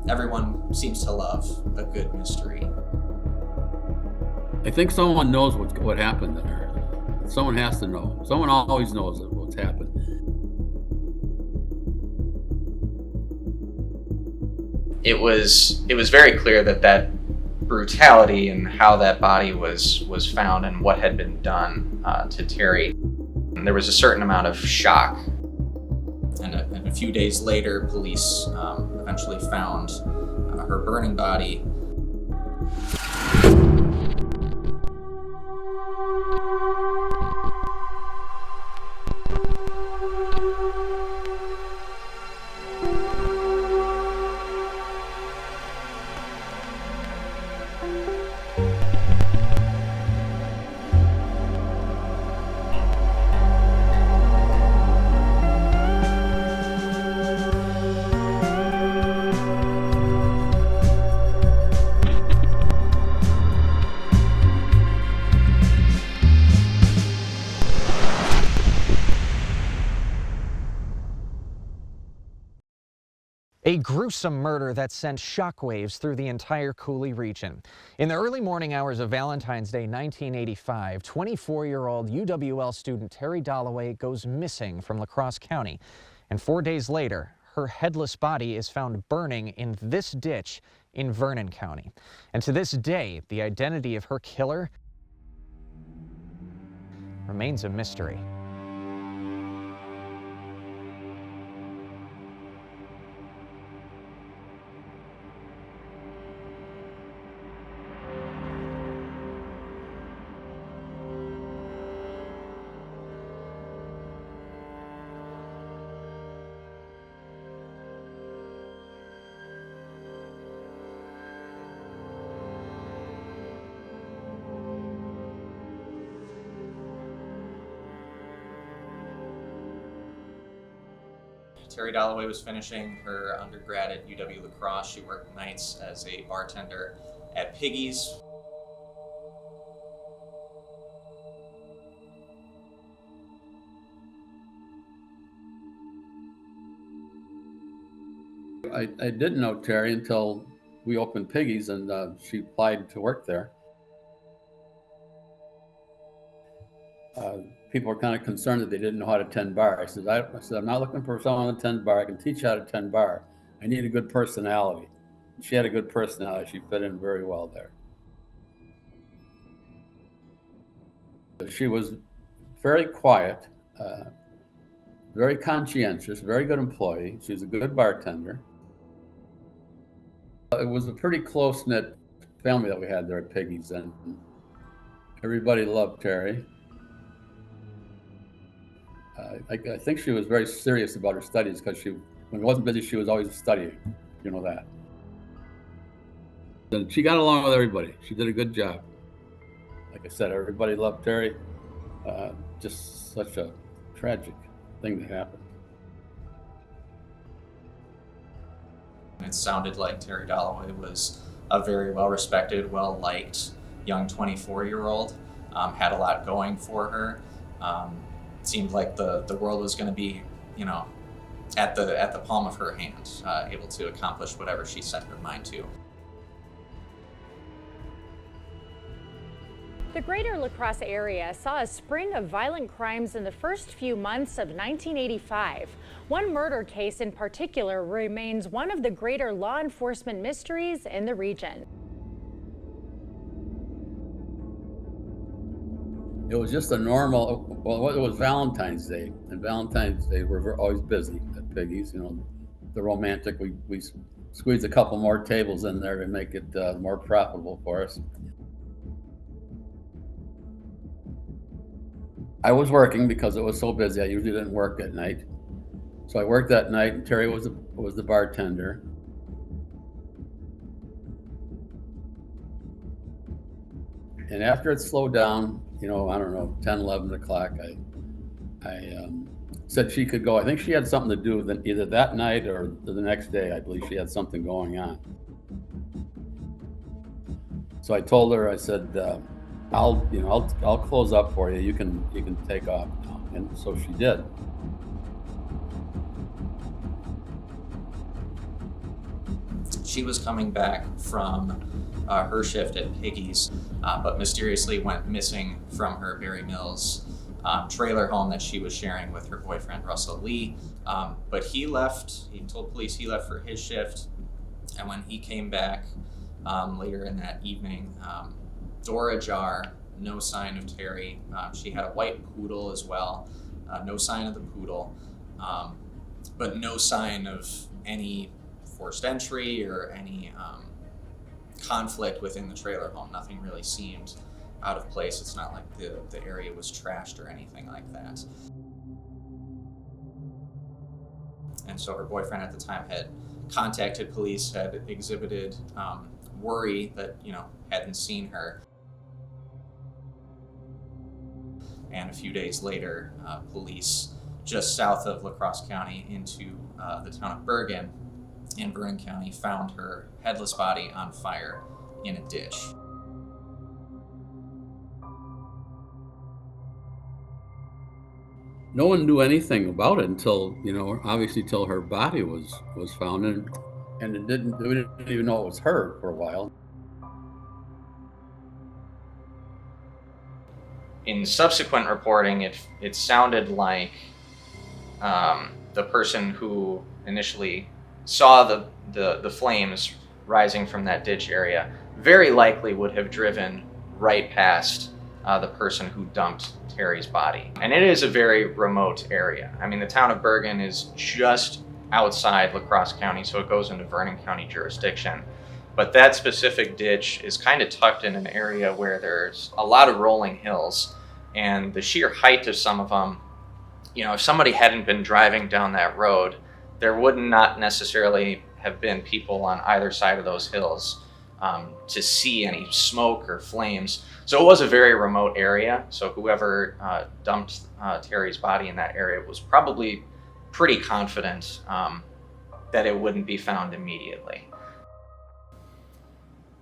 everyone seems to love a good mystery. I think someone knows what happened there. Someone has to know. Someone always knows what's happened. It was very clear that brutality and how that body was found and what had been done to Terry. And there was a certain amount of shock. And a few days later, police eventually found her burning body. A gruesome murder that sent shockwaves through the entire Cooley region. In the early morning hours of Valentine's Day 1985, 24-year-old UWL student Terry Dolowy goes missing from La Crosse County. And 4 days later, her headless body is found burning in this ditch in Vernon County. And to this day, the identity of her killer remains a mystery. Terry Dolowy was finishing her undergrad at UW La Crosse. She worked nights as a bartender at Piggy's. I didn't know Terry until we opened Piggy's and she applied to work there. People were kind of concerned that they didn't know how to tend bar. I said, I'm not looking for someone to tend bar. I can teach you how to tend bar. I need a good personality. She had a good personality. She fit in very well there. She was very quiet, very conscientious, very good employee. She was a good bartender. It was a pretty close-knit family that we had there at Piggy's, and everybody loved Terry. I think she was very serious about her studies because when she wasn't busy, she was always studying. You know that. And she got along with everybody. She did a good job. Like I said, everybody loved Terry. Just such a tragic thing that happened. It sounded like Terry Dolowy was a very well-respected, well-liked young 24-year-old, had a lot going for her. Seemed like the world was going to be, at the palm of her hand, able to accomplish whatever she set her mind to. The greater La Crosse area saw a spring of violent crimes in the first few months of 1985. One murder case in particular remains one of the greater law enforcement mysteries in the region. It was just a normal, well, it was Valentine's Day, and Valentine's Day we're always busy at Piggy's. The romantic, we squeeze a couple more tables in there to make it more profitable for us. I was working because it was so busy. I usually didn't work at night. So I worked that night, and Terry was the bartender. And after it slowed down, I don't know, 10, 11 o'clock, I said she could go. I think she had something to do either that night or the next day. I believe she had something going on. So I told her, I said, I'll close up for you. You can take off now. And so she did. She was coming back from her shift at Piggy's, but mysteriously went missing from her Berry Mills trailer home that she was sharing with her boyfriend, Russell Lee. But he told police he left for his shift, and when he came back later in that evening, door ajar, no sign of Terry. She had a white poodle as well, no sign of the poodle, but no sign of any forced entry or any conflict within the trailer home. Nothing really seemed out of place. It's not like the area was trashed or anything like that. And so her boyfriend at the time had contacted police, had exhibited worry that, hadn't seen her. And a few days later, police just south of La Crosse County into the town of Bergen in Vernon County found her headless body on fire in a ditch. No one knew anything about it until, obviously till her body was found, and we didn't even know it was her for a while. In subsequent reporting, it sounded like the person who initially saw the flames rising from that ditch area very likely would have driven right past the person who dumped Terry's body. And it is a very remote area. I mean, the town of Bergen is just outside La Crosse County, so it goes into Vernon County jurisdiction. But that specific ditch is kind of tucked in an area where there's a lot of rolling hills, and the sheer height of some of them, if somebody hadn't been driving down that road, there would not necessarily have been people on either side of those hills to see any smoke or flames. So it was a very remote area. So whoever dumped Terry's body in that area was probably pretty confident that it wouldn't be found immediately.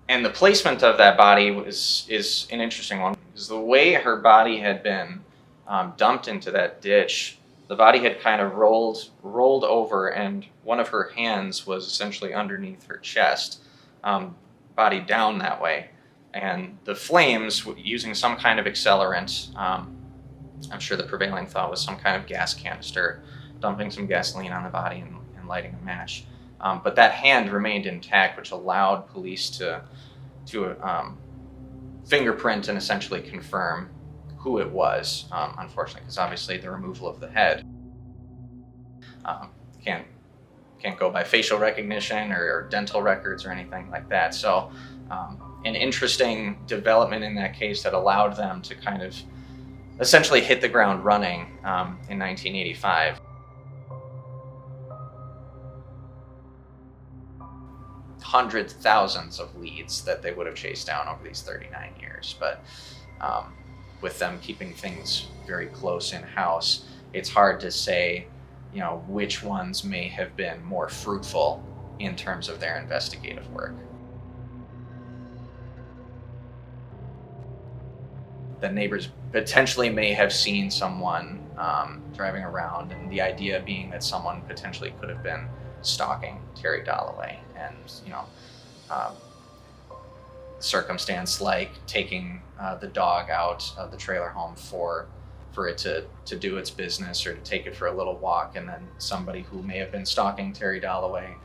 And the placement of that body is an interesting one, because the way her body had been dumped into that ditch, the body had kind of rolled over, and one of her hands was essentially underneath her chest, body down that way. And the flames, using some kind of accelerant, I'm sure the prevailing thought was some kind of gas canister, dumping some gasoline on the body and lighting a match. But that hand remained intact, which allowed police to fingerprint and essentially confirm who it was, unfortunately, because obviously the removal of the head can't go by facial recognition or dental records or anything like that. So an interesting development in that case that allowed them to kind of essentially hit the ground running in 1985. Hundreds, thousands of leads that they would have chased down over these 39 years. But with them keeping things very close in-house, it's hard to say, which ones may have been more fruitful in terms of their investigative work. The neighbors potentially may have seen someone driving around, and the idea being that someone potentially could have been stalking Terry Dalloway, and circumstance like taking the dog out of the trailer home for it to do its business, or to take it for a little walk, and then somebody who may have been stalking Terry Dalloway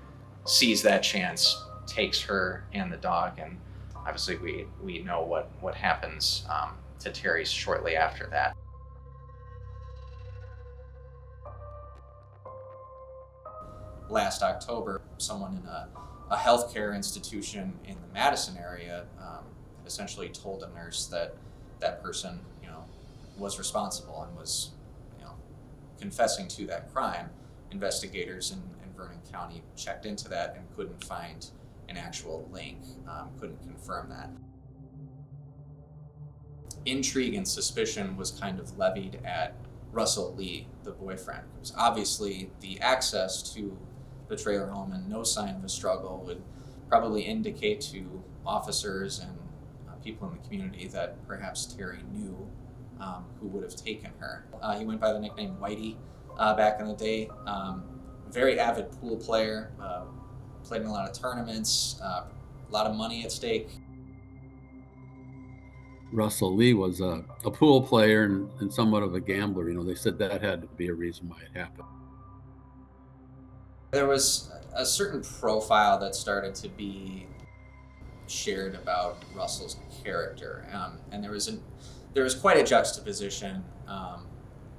sees that chance, takes her and the dog, and obviously we know what happens to Terry shortly after that. Last October, someone in a healthcare institution in the Madison area essentially told a nurse that person, was responsible and was, confessing to that crime. Investigators in Vernon County checked into that and couldn't find an actual link, couldn't confirm that. Intrigue and suspicion was kind of levied at Russell Lee, the boyfriend, because obviously the access to the trailer home and no sign of a struggle would probably indicate to officers and people in the community that perhaps Terry knew who would have taken her. He went by the nickname Whitey back in the day. Very avid pool player, played in a lot of tournaments, a lot of money at stake. Russell Lee was a pool player and somewhat of a gambler. You know, they said that had to be a reason why it happened. There was a certain profile that started to be shared about Russell's character, and there was quite a juxtaposition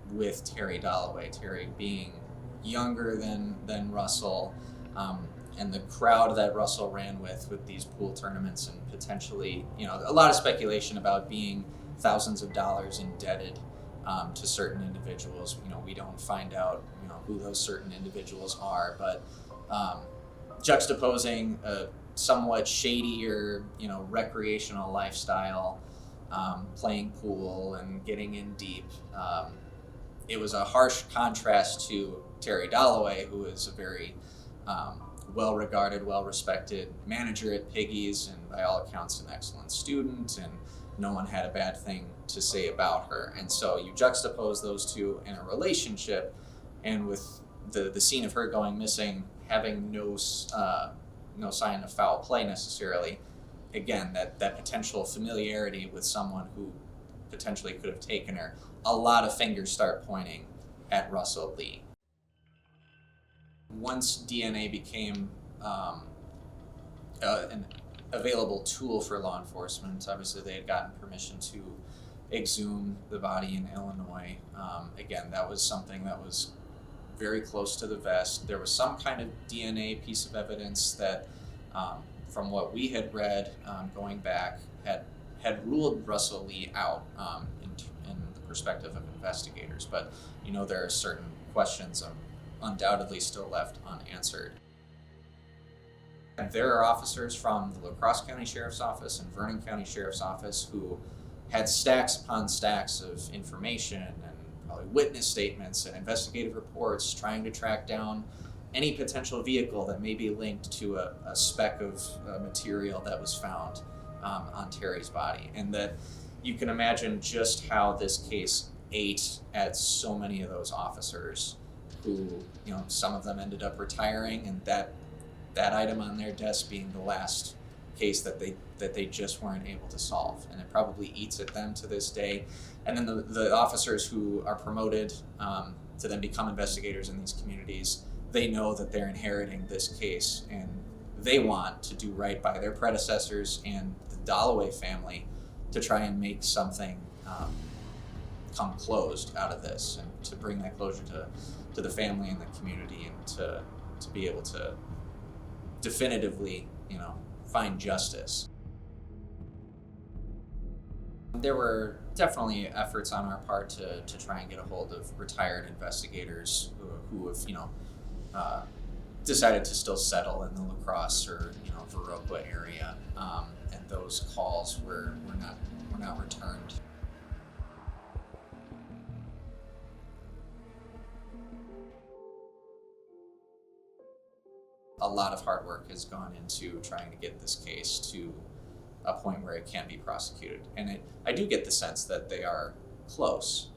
with Terry Dalloway. Terry being younger than Russell, and the crowd that Russell ran with these pool tournaments, and potentially, a lot of speculation about being thousands of dollars indebted to certain individuals. We don't find out, who those certain individuals are, but juxtaposing a somewhat shadier, recreational lifestyle, playing pool and getting in deep. It was a harsh contrast to Terry Dalloway, who is a very well-regarded, well-respected manager at Piggy's, and by all accounts an excellent student, and no one had a bad thing to say about her. And so you juxtapose those two in a relationship, and with the scene of her going missing, having no sign of foul play necessarily, again, that potential familiarity with someone who potentially could have taken her, a lot of fingers start pointing at Russell Lee. Once DNA became an available tool for law enforcement, obviously they had gotten permission to exhume the body in Illinois. Again, that was something that was very close to the vest. There was some kind of DNA piece of evidence that, from what we had read going back, had ruled Russell Lee out in the perspective of investigators. But there are certain questions undoubtedly still left unanswered. And there are officers from the La Crosse County Sheriff's Office and Vernon County Sheriff's Office who had stacks upon stacks of information and probably witness statements and investigative reports trying to track down any potential vehicle that may be linked to a speck of material that was found on Terry's body. And that you can imagine just how this case ate at so many of those officers who, some of them ended up retiring, and that item on their desk being the last case that they just weren't able to solve. And it probably eats at them to this day. And then the officers who are promoted to then become investigators in these communities, they know that they're inheriting this case, and they want to do right by their predecessors and the Dalloway family to try and make something come closed out of this, and to bring that closure to the family and the community, and to be able to definitively, find justice. There were definitely efforts on our part to try and get a hold of retired investigators who have, decided to still settle in the La Crosse or, Viroqua area, and those calls were not returned. A lot of hard work has gone into trying to get this case to a point where it can be prosecuted. And I do get the sense that they are close,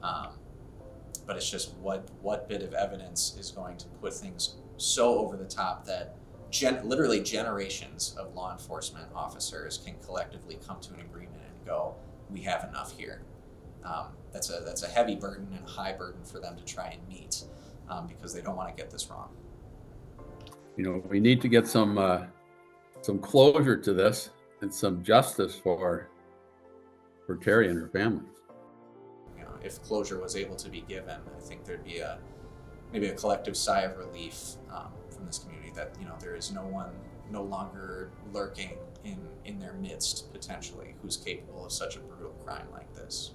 but it's just what bit of evidence is going to put things so over the top that literally generations of law enforcement officers can collectively come to an agreement and go, we have enough here. That's a heavy burden and a high burden for them to try and meet, because they don't want to get this wrong. We need to get some closure to this and some justice for Terry and her family. If closure was able to be given, I think there'd be maybe a collective sigh of relief from this community that there is no one no longer lurking in their midst potentially who's capable of such a brutal crime like this.